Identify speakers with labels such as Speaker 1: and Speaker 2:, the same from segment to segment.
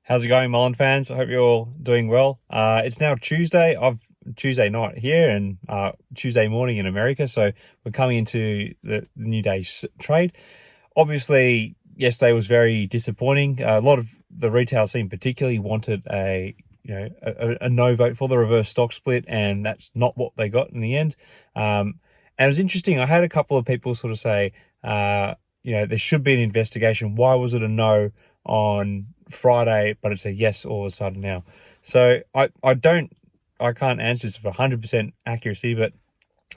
Speaker 1: How's it going, Mullen fans? I hope you're all doing well. It's now Tuesday. Tuesday night here and Tuesday morning in America. So we're coming into the new day's trade. Obviously, yesterday was very disappointing. A lot of the retail scene particularly wanted a no vote for the reverse stock split, and that's not what they got in the end. And it was interesting. I had a couple of people sort of say, there should be an investigation. Why was it a no on Friday, but it's a yes all of a sudden now? So I can't answer this with 100% accuracy, but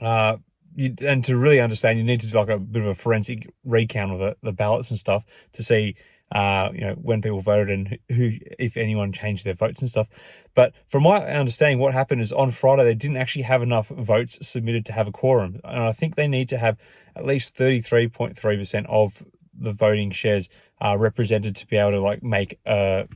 Speaker 1: and to really understand, you need to do like a bit of a forensic recount of the ballots and stuff to see when people voted and who, if anyone, changed their votes and stuff. But from my understanding, what happened is on Friday they didn't actually have enough votes submitted to have a quorum, and I think they need to have at least 33.3% of the voting shares represented to be able to make to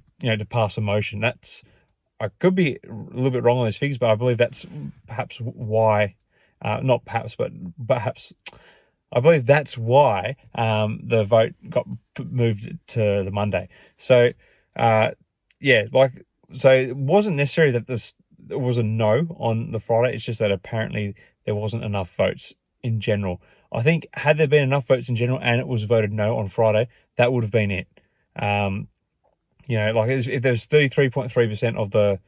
Speaker 1: pass a motion. I could be a little bit wrong on those figures, but I believe that's perhaps why. Not perhaps, but perhaps. I believe that's why the vote got moved to the Monday. So, so it wasn't necessarily that there was a no on the Friday. It's just that apparently there wasn't enough votes in general. I think had there been enough votes in general and it was voted no on Friday, that would have been it. If there's 33.3% of the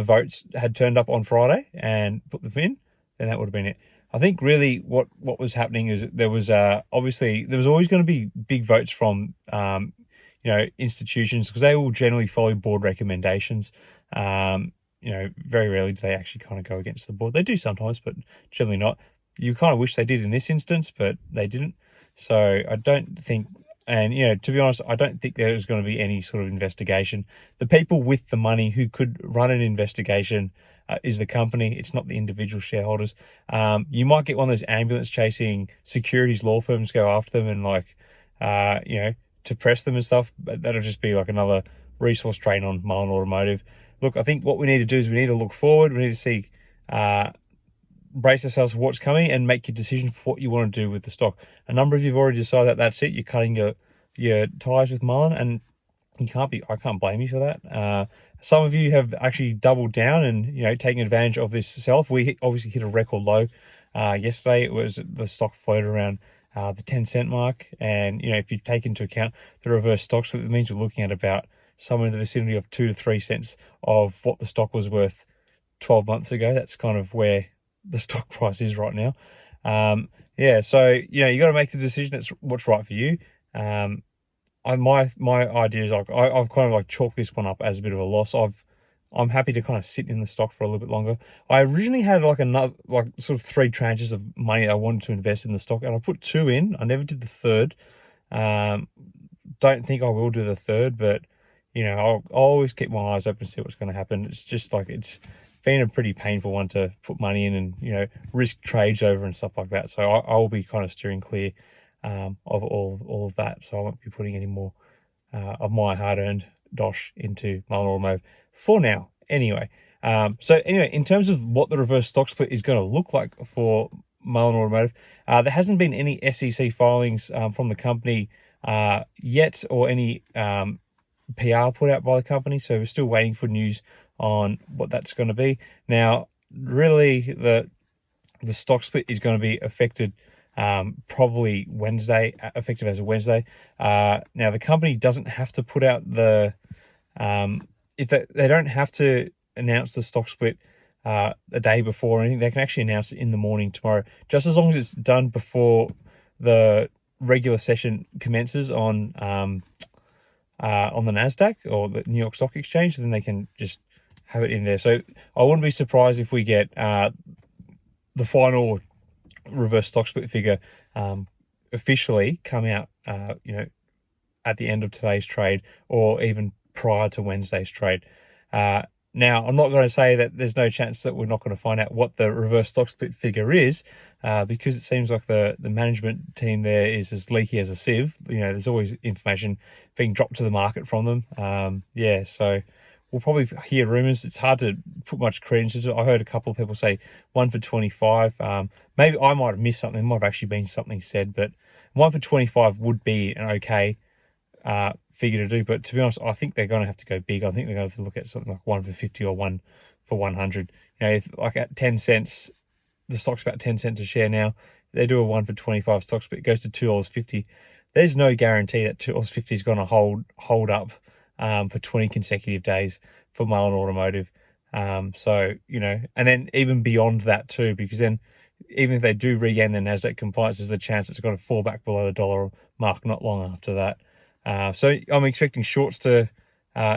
Speaker 1: votes had turned up on Friday and put them in, then that would have been it. I think really what was happening is there was obviously there was always going to be big votes from institutions, because they will generally follow board recommendations. Very rarely do they actually kind of go against the board. They do sometimes, but generally not. You kind of wish they did in this instance, but they didn't. So I don't think, and to be honest, I don't think there's going to be any sort of investigation. The people with the money who could run an investigation is the company. It's not the individual shareholders. You might get one of those ambulance chasing securities law firms go after them and to press them and stuff, but that'll just be like another resource drain on Muln Automotive. Look, I think what we need to do is we need to look forward. We need to see, brace ourselves for what's coming and make your decision for what you want to do with the stock. A number of you have already decided that that's it. You're cutting your ties with Mullen, and I can't blame you for that. Some of you have actually doubled down and taken advantage of this self. We obviously hit a record low yesterday. It was the stock floated around the 10-cent mark, and if you take into account the reverse stock split, it means we're looking at about somewhere in the vicinity of 2 to 3 cents of what the stock was worth 12 months ago. That's kind of where the stock price is right now. So you got to make the decision that's what's right for you. My idea is I've kind of chalked this one up as a bit of a loss. I'm happy to kind of sit in the stock for a little bit longer. I originally had another sort of 3 tranches of money I wanted to invest in the stock, and I put 2 in. I never did the third. Don't think I will do the third, but I'll always keep my eyes open to see what's going to happen. It's just it's been a pretty painful one to put money in and risk trades over and stuff like that. So I'll be kind of steering clear of all of that. So I won't be putting any more of my hard-earned dosh into Muln Automotive for now. Anyway, in terms of what the reverse stock split is going to look like for Muln Automotive, there hasn't been any SEC filings from the company yet, or any PR put out by the company. So we're still waiting for news on what that's going to be. Now, really, the stock split is going to be affected probably Wednesday, effective as a Wednesday. Now, the company doesn't have to put out the if they don't have to announce the stock split a day before or anything. They can actually announce it in the morning tomorrow, just as long as it's done before the regular session commences on the NASDAQ or the New York Stock Exchange. Then they can just have it in there. So I wouldn't be surprised if we get the final reverse stock split figure officially come out at the end of today's trade, or even prior to Wednesday's trade. Now, I'm not going to say that there's no chance that we're not going to find out what the reverse stock split figure is, because it seems like the management team there is as leaky as a sieve. There's always information being dropped to the market from them. So we'll probably hear rumors. It's hard to put much credence into it. I heard a couple of people say 1 for 25. Maybe I might have missed something. There might have actually been something said, but 1 for 25 would be an okay figure to do. But to be honest, I think they're going to have to go big. I think they're going to have to look at something like 1 for 50 or 1 for 100. You know, if, like at 10 cents, the stock's about 10 cents a share now. They do a 1 for 25 stock split, it goes to $2.50. There's no guarantee that $2.50 is going to hold up for 20 consecutive days for Mullen Automotive. So, you know, and then even beyond that too, because then even if they do regain their NASDAQ compliance, there's the chance it's going to fall back below the dollar mark not long after that. So I'm expecting shorts to,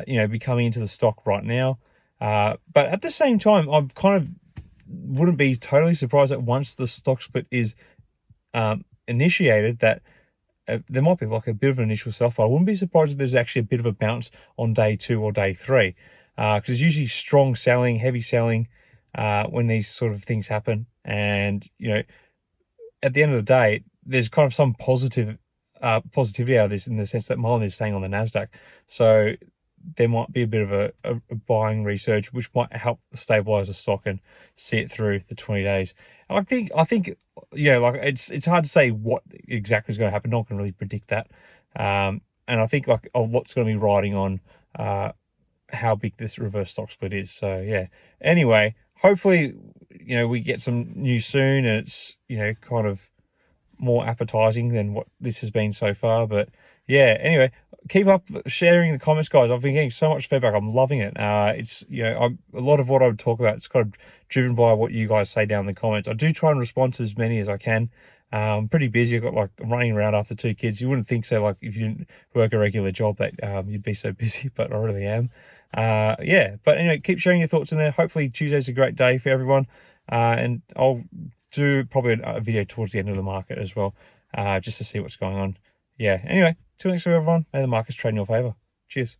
Speaker 1: you know, be coming into the stock right now. But at the same time, I'm kind of wouldn't be totally surprised that once the stock split is initiated, that there might be like a bit of an initial sell-off. I wouldn't be surprised if there's actually a bit of a bounce on day 2 or day 3, because it's usually strong selling, heavy selling when these sort of things happen. And, you know, at the end of the day, there's kind of some positivity out of this, in the sense that Mullen is staying on the NASDAQ. So there might be a bit of a buying resurge, which might help stabilize the stock and see it through the 20 days. I think, you know, like it's hard to say what exactly is going to happen. No one can really predict that. And I think like a lot's going to be riding on how big this reverse stock split is. So yeah. Anyway, hopefully, you know, we get some news soon, and it's, you know, kind of more appetizing than what this has been so far. But yeah, anyway, keep up sharing in the comments, guys. I've been getting so much feedback. I'm loving it. It's, you know, a lot of what I would talk about, it's kind of driven by what you guys say down in the comments. I do try and respond to as many as I can. I'm pretty busy. I've got like, I'm running around after 2 kids. You wouldn't think so, like if you didn't work a regular job, that you'd be so busy, but I really am. Yeah, but anyway, keep sharing your thoughts in there. Hopefully Tuesday's a great day for everyone. And I'll do probably a video towards the end of the market as well, just to see what's going on. Yeah, anyway, till next time, everyone. May the markets trade in your favor. Cheers.